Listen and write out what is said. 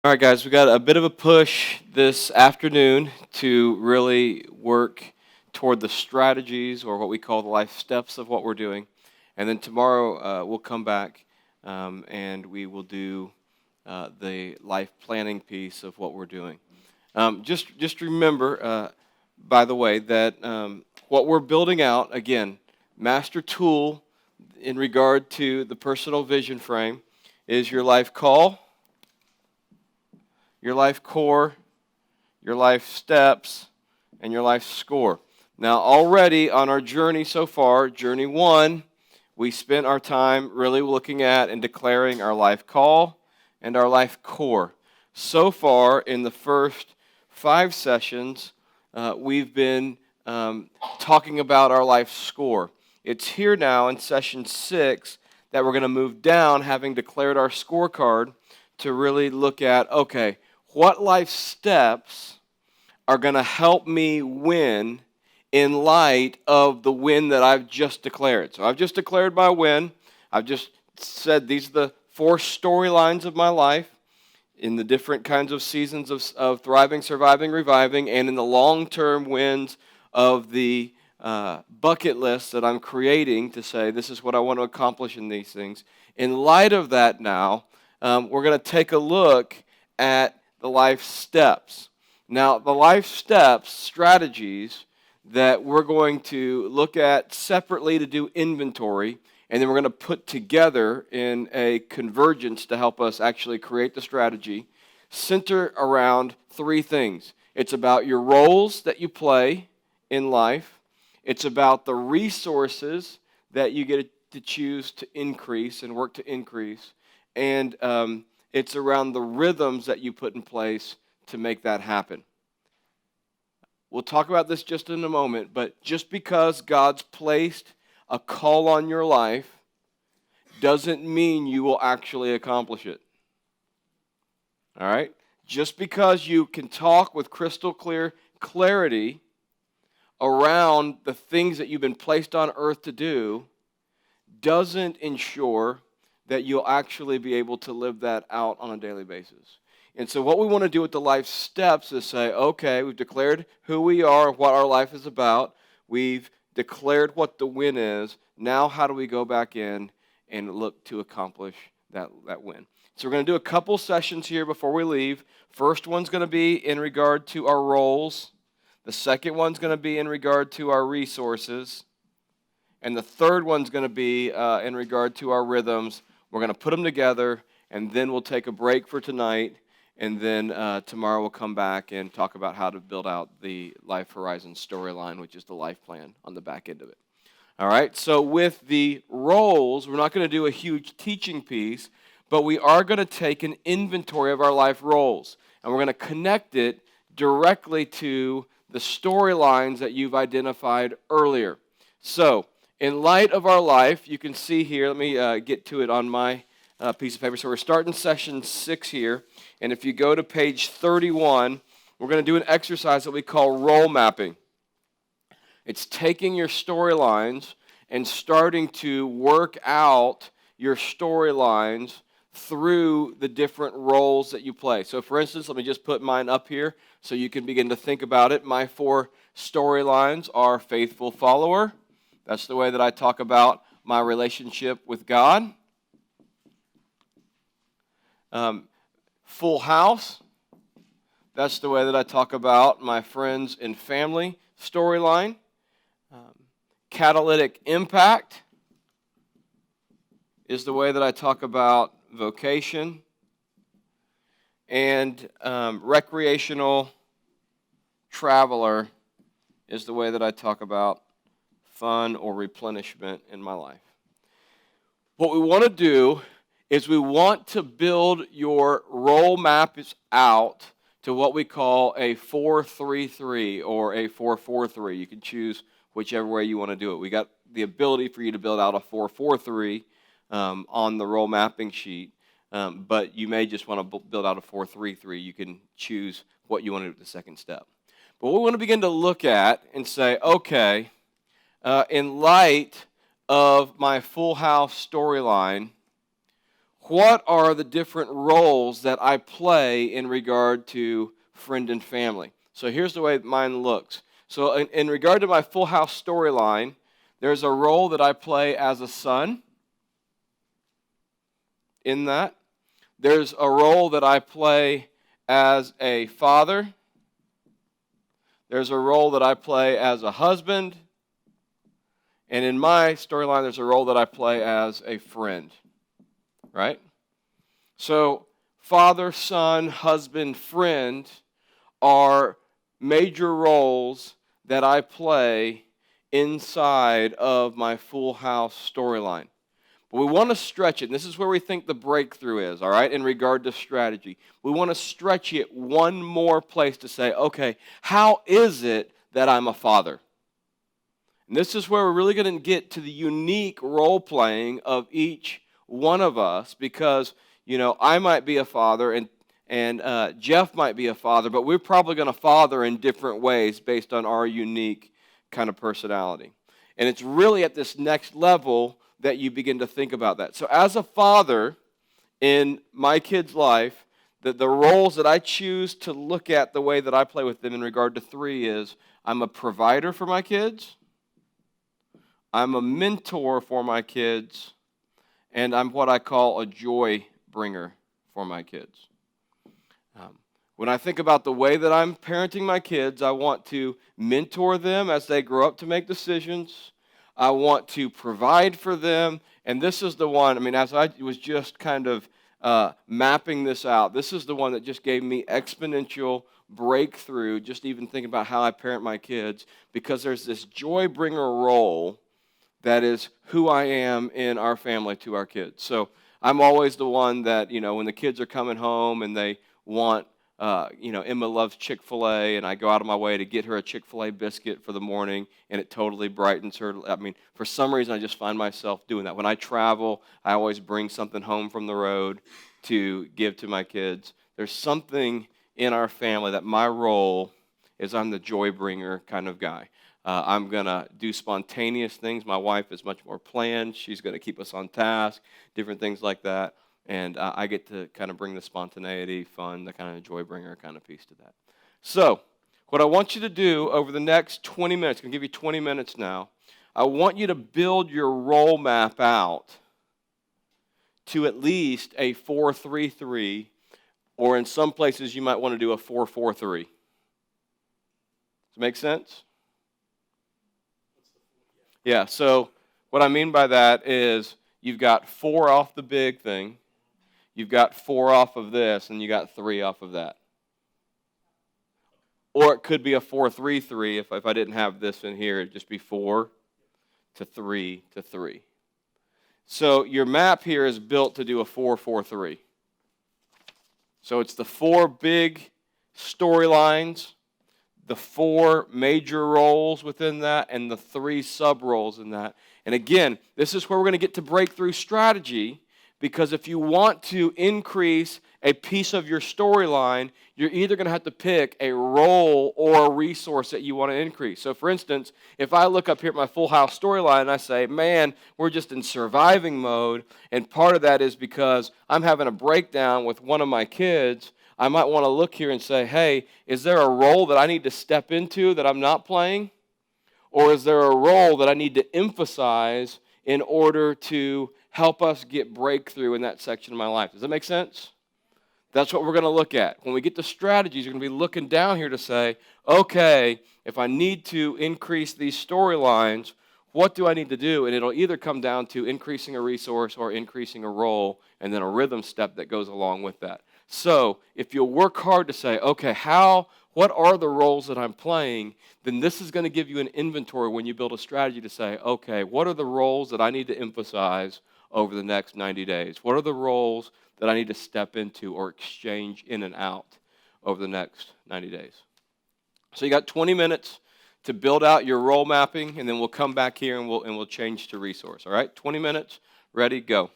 All right, guys, we got a bit of a push this afternoon to really work toward the strategies or what we call the life steps of what we're doing. And then tomorrow we'll come back and we will do the life planning piece of what we're doing. Just remember, by the way, that what we're building out, again, master tool in regard to the personal vision frame is your life call, your life core, your life steps, and your life score. Now, already on our journey so far, journey one, we spent our time really looking at and declaring our life call and our life core. So far, in the first 5 sessions, we've been talking about our life score. It's here now in session 6 that we're going to move down, having declared our scorecard, to really look at, okay, what life steps are going to help me win in light of the win that I've just declared. So I've just declared my win. I've just said these are the 4 storylines of my life in the different kinds of seasons of thriving, surviving, reviving, and in the long-term wins of the bucket list that I'm creating to say this is what I want to accomplish in these things. In light of that now, we're going to take a look at the life steps. Now, the life steps, strategies that we're going to look at separately to do inventory, and then we're going to put together in a convergence to help us actually create the strategy, center around 3 things. It's about your roles that you play in life. It's about the resources that you get to choose to increase and work to increase. And it's around the rhythms that you put in place to make that happen. We'll talk about this just in a moment, but just because God's placed a call on your life doesn't mean you will actually accomplish it. All right? Just because you can talk with crystal clear clarity around the things that you've been placed on earth to do doesn't ensure that you'll actually be able to live that out on a daily basis. And so what we want to do with the life steps is say, okay, we've declared who we are, what our life is about. We've declared what the win is. Now how do we go back in and look to accomplish that win? So we're going to do a couple sessions here before we leave. First one's going to be in regard to our roles. The second one's going to be in regard to our resources. And the third one's going to be in regard to our rhythms. We're going to put them together, and then we'll take a break for tonight, and then tomorrow we'll come back and talk about how to build out the Life Horizon storyline, which is the life plan on the back end of it. All right, so with the roles, we're not going to do a huge teaching piece, but we are going to take an inventory of our life roles, and we're going to connect it directly to the storylines that you've identified earlier. So, in light of our life, you can see here, let me get to it on my piece of paper. So we're starting session 6 here, and if you go to page 31, we're going to do an exercise that we call role mapping. It's taking your storylines and starting to work out your storylines through the different roles that you play. So for instance, let me just put mine up here so you can begin to think about it. My 4 storylines are faithful follower. That's the way that I talk about my relationship with God. Full house. That's the way that I talk about my friends and family storyline. Catalytic impact is the way that I talk about vocation. And recreational traveler is the way that I talk about fun or replenishment in my life. What we want to do is we want to build your role maps out to what we call a 4-3-3 or a 4-4-3. You can choose whichever way you want to do it. We got the ability for you to build out a 4-4-3 on the role mapping sheet, but you may just want to build out a 4-3-3. You can choose what you want to do with the second step. But we want to begin to look at and say, okay, in light of my full house storyline, what are the different roles that I play in regard to friend and family? So here's the way mine looks. So in regard to my Full House storyline, there's a role that I play as a son in that. There's a role that I play as a father. There's a role that I play as a husband. And in my storyline, there's a role that I play as a friend. Right? So, father, son, husband, friend are major roles that I play inside of my Full House storyline. But we want to stretch it, and this is where we think the breakthrough is, all right, in regard to strategy. We want to stretch it one more place to say, okay, how is it that I'm a father? And this is where we're really going to get to the unique role playing of each one of us, because, I might be a father, and Jeff might be a father, but we're probably going to father in different ways based on our unique kind of personality. And it's really at this next level that you begin to think about that. So as a father in my kid's life, the roles that I choose to look at the way that I play with them in regard to 3 is I'm a provider for my kids, I'm a mentor for my kids, and I'm what I call a joy bringer for my kids. When I think about the way that I'm parenting my kids, I want to mentor them as they grow up to make decisions. I want to provide for them. And this is the one, as I was just kind of mapping this out, this is the one that just gave me exponential breakthrough, just even thinking about how I parent my kids, because there's this joy bringer role that is who I am in our family to our kids. So I'm always the one that, when the kids are coming home and they want, Emma loves Chick-fil-A, and I go out of my way to get her a Chick-fil-A biscuit for the morning, and it totally brightens her. For some reason, I just find myself doing that. When I travel, I always bring something home from the road to give to my kids. There's something in our family that my role is I'm the joy bringer kind of guy. I'm going to do spontaneous things. My wife is much more planned. She's going to keep us on task, different things like that. And I get to kind of bring the spontaneity, fun, the kind of joy bringer kind of piece to that. So what I want you to do over the next 20 minutes, I'm going to give you 20 minutes now, I want you to build your role map out to at least a 4-3-3, or in some places you might want to do a 4-4-3. Does it make sense? Yeah, so what I mean by that is you've got 4 off the big thing, you've got 4 off of this, and you got 3 off of that. Or it could be a 4-3-3 if I didn't have this in here. It'd just be 4 to 3 to 3. So your map here is built to do a 4-4-3. So it's the 4 big storylines, the 4 major roles within that, and the 3 sub-roles in that. And again, this is where we're going to get to breakthrough strategy, because if you want to increase a piece of your storyline, you're either going to have to pick a role or a resource that you want to increase. So for instance, if I look up here at my Full House storyline and I say, man, we're just in surviving mode, and part of that is because I'm having a breakdown with one of my kids, I might want to look here and say, hey, is there a role that I need to step into that I'm not playing? Or is there a role that I need to emphasize in order to help us get breakthrough in that section of my life? Does that make sense? That's what we're going to look at. When we get to strategies, you're going to be looking down here to say, okay, if I need to increase these storylines, what do I need to do? And it'll either come down to increasing a resource or increasing a role, and then a rhythm step that goes along with that. So if you'll work hard to say, okay, what are the roles that I'm playing, then this is going to give you an inventory when you build a strategy to say, okay, what are the roles that I need to emphasize over the next 90 days? What are the roles that I need to step into or exchange in and out over the next 90 days? So you got 20 minutes to build out your role mapping, and then we'll come back here and we'll change to resource. All right, 20 minutes, ready, go.